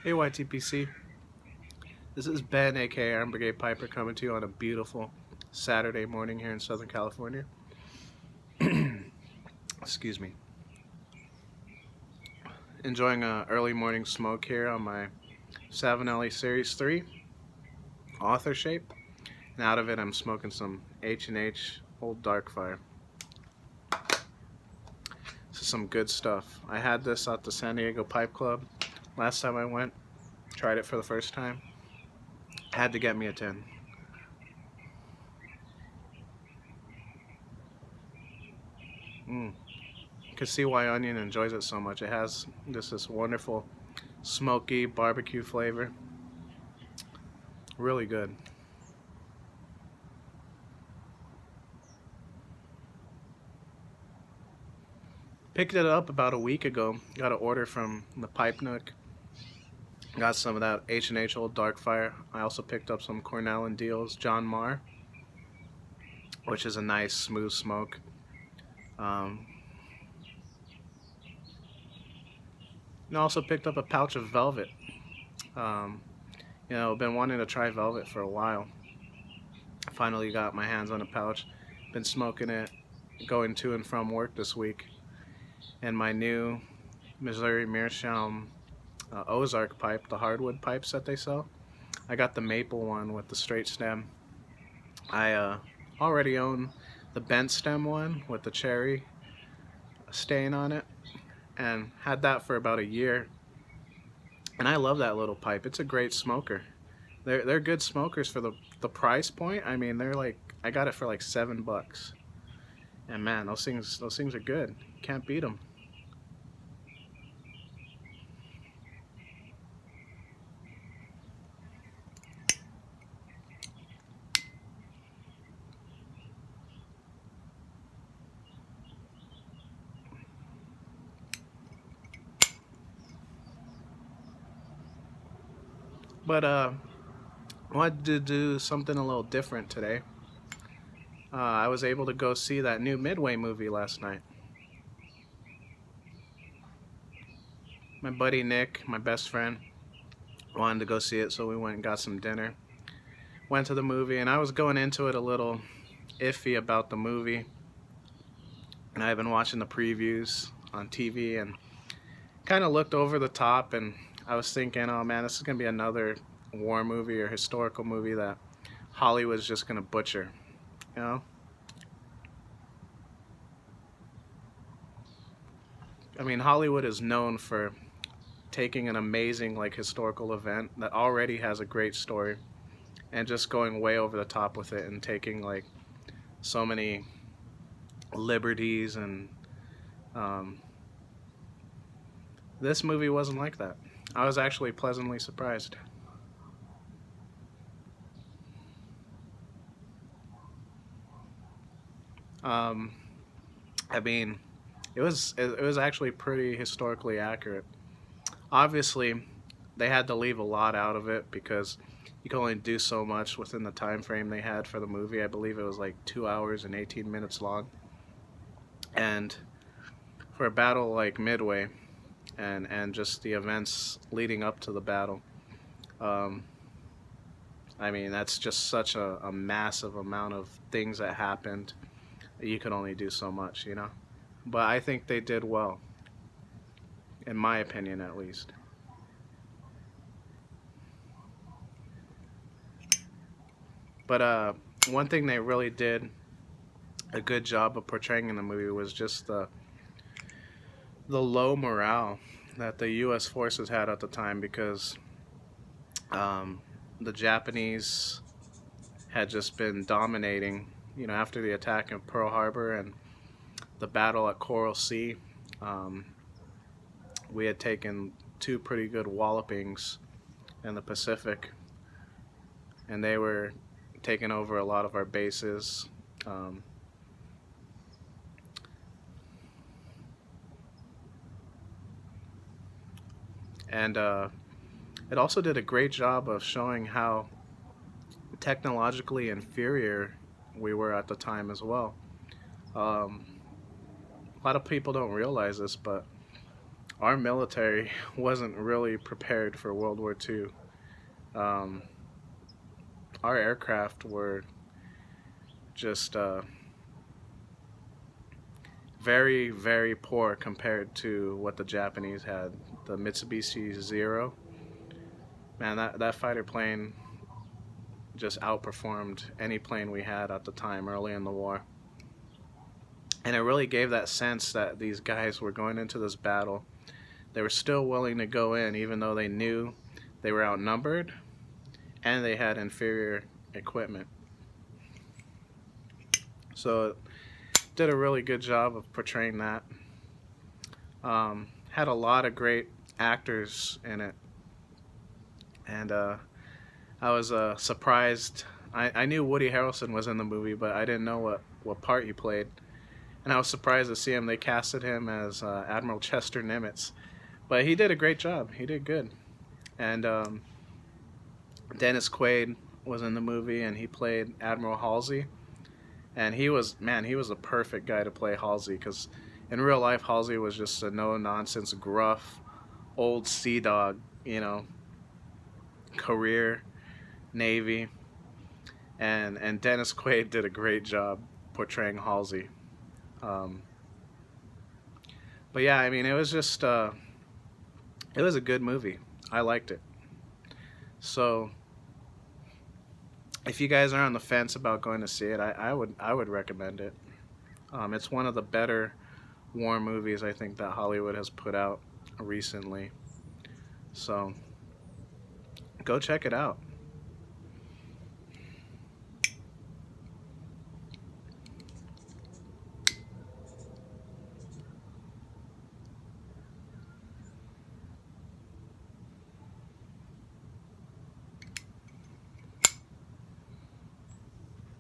Hey YTPC, this is Ben aka Iron Brigade Piper coming to you on a beautiful Saturday morning here in Southern California. Excuse me. Enjoying an early morning smoke here on my Savinelli Series 3 author shape. And out of it I'm smoking some H&H Old Dark Fire. This is some good stuff. I had this at the San Diego Pipe Club last time I went. Tried it for the first time. Had to get me a 10. You can see why Onion enjoys it so much. It has this wonderful smoky barbecue flavor. Really good. Picked it up about a week ago. Got an order from the Pipe Nook. Got some of that H&H Old Dark Fire. I also picked up some Cornell and Deal's John Marr, which is a nice smooth smoke. And also picked up a pouch of Velvet. I've been wanting to try Velvet for a while. Finally got my hands on a pouch. Been smoking it going to and from work this week. And my new Missouri Meerschaum Ozark pipe, the hardwood pipes that they sell. I got the maple one with the straight stem. I already own the bent stem one with the cherry stain on it, and had that for about a year. And I love that little pipe. It's a great smoker. They're good smokers for the price point. I mean, they're like, I got it for like $7. And man, those things are good. Can't beat them. But I wanted to do something a little different today. I was able to go see that new Midway movie last night. My buddy Nick, my best friend, wanted to go see it, so we went and got some dinner. Went to the movie, and I was going into it a little iffy about the movie. And I've been watching the previews on TV and kind of looked over the top, and I was thinking, oh man, this is going to be another war movie or historical movie that Hollywood's just going to butcher, you know? I mean, Hollywood is known for taking an amazing like historical event that already has a great story and just going way over the top with it and taking like so many liberties, and this movie wasn't like that. I was actually pleasantly surprised. Um, I mean, it was actually pretty historically accurate. Obviously, they had to leave a lot out of it because you can only do so much within the time frame they had for the movie. I believe it was like 2 hours and 18 minutes long. And for a battle like Midway, and just the events leading up to the battle, um, I mean, that's just such a massive amount of things that happened. You could only do so much, you know? But I think they did well, in my opinion at least. But one thing they really did a good job of portraying in the movie was just the low morale that the U.S. forces had at the time, because the Japanese had just been dominating, after the attack in Pearl Harbor and the battle at Coral Sea. Um, we had taken two pretty good wallopings in the Pacific, and they were taking over a lot of our bases. And it also did a great job of showing how technologically inferior we were at the time as well. A lot of people don't realize this, but our military wasn't really prepared for World War II. Um, our aircraft were just very, very poor compared to what the Japanese had. The Mitsubishi Zero, man, that fighter plane just outperformed any plane we had at the time early in the war. And it really gave that sense that these guys were going into this battle. They were still willing to go in, even though they knew they were outnumbered and they had inferior equipment. So it did a really good job of portraying that. Had a lot of great actors in it, and I was surprised. I knew Woody Harrelson was in the movie, but I didn't know what part he played. And I was surprised to see him. They casted him as Admiral Chester Nimitz, but he did a great job. He did good. And Dennis Quaid was in the movie, and he played Admiral Halsey. And he was a perfect guy to play Halsey, because in real life Halsey was just a no-nonsense, gruff, old sea dog, career Navy. And Dennis Quaid did a great job portraying Halsey. But yeah, I mean, it was just it was a good movie. I liked it. So if you guys are on the fence about going to see it, I would recommend it. It's one of the better war movies I think that Hollywood has put out recently. So go check it out.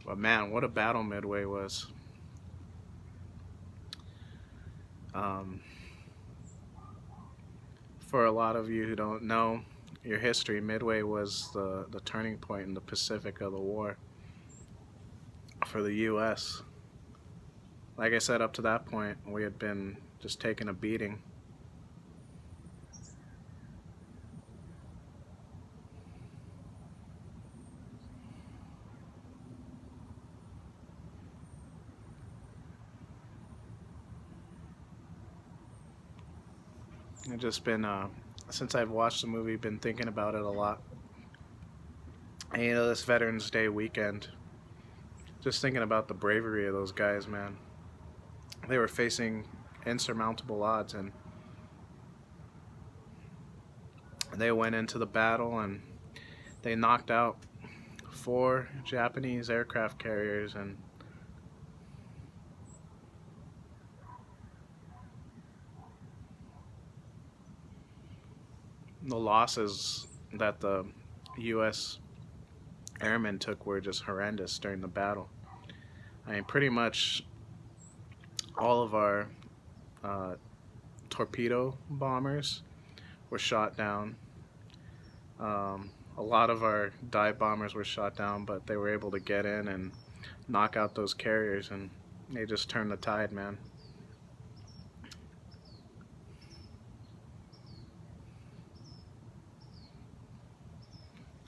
But man, what a battle Midway was. Um, for a lot of you who don't know your history, Midway was the turning point in the Pacific of the war for the U.S. Like I said, up to that point, we had been just taking a beating. I've just been, since I've watched the movie, been thinking about it a lot. And this Veterans Day weekend, just thinking about the bravery of those guys, man. They were facing insurmountable odds, and they went into the battle and they knocked out 4 Japanese aircraft carriers, and the losses that the U.S. airmen took were just horrendous during the battle. I mean, pretty much all of our torpedo bombers were shot down. A lot of our dive bombers were shot down, but they were able to get in and knock out those carriers, and they just turned the tide, man.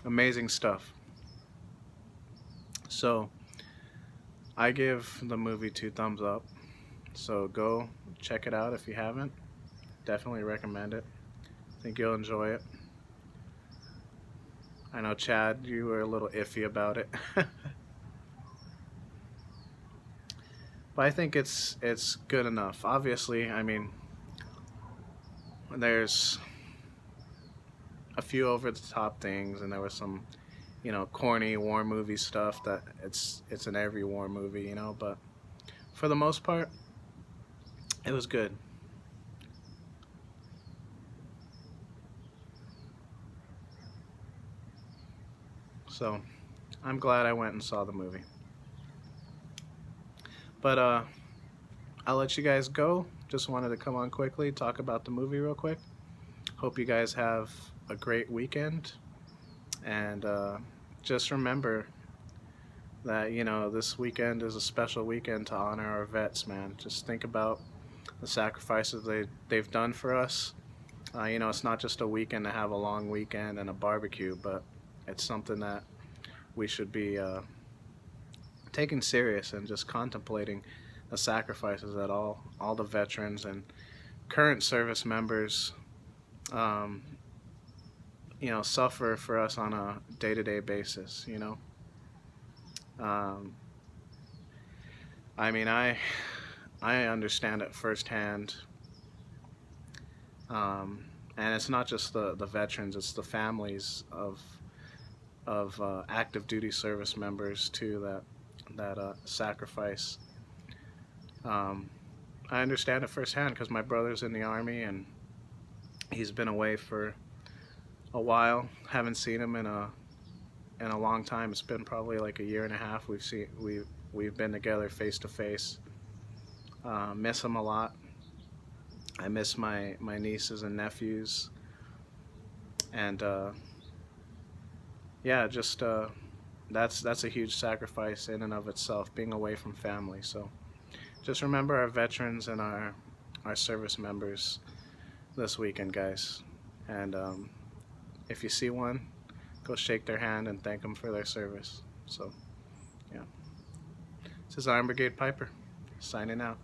Amazing stuff. So I give the movie 2 thumbs up. So go check it out if you haven't. Definitely recommend it. I think you'll enjoy it. I know, Chad, you were a little iffy about it. But I think it's good enough. Obviously, I mean, there's a few over the top things, and there was some, corny war movie stuff that it's in every war movie, but for the most part, it was good. So I'm glad I went and saw the movie. But I'll let you guys go. Just wanted to come on quickly, talk about the movie real quick. Hope you guys have a great weekend. And just remember that, this weekend is a special weekend to honor our vets, man. Just think about the sacrifices they've done for us. You know, it's not just a weekend to have a long weekend and a barbecue, but it's something that we should be taking serious and just contemplating the sacrifices that all the veterans and current service members, um, you know, suffer for us on a day-to-day basis. You know, um, I mean, I understand it firsthand, and it's not just the veterans; it's the families of active duty service members too that sacrifice. Um, I understand it firsthand because my brother's in the army and he's been away for a while. Haven't seen him in a long time. It's been probably like a year and a half. We've been together face to face. Miss him a lot. I miss my nieces and nephews, and yeah, just that's a huge sacrifice in and of itself, being away from family. So just remember our veterans and our service members this weekend, guys. And if you see one, go shake their hand and thank them for their service. So, yeah. This is Iron Brigade Piper, signing out.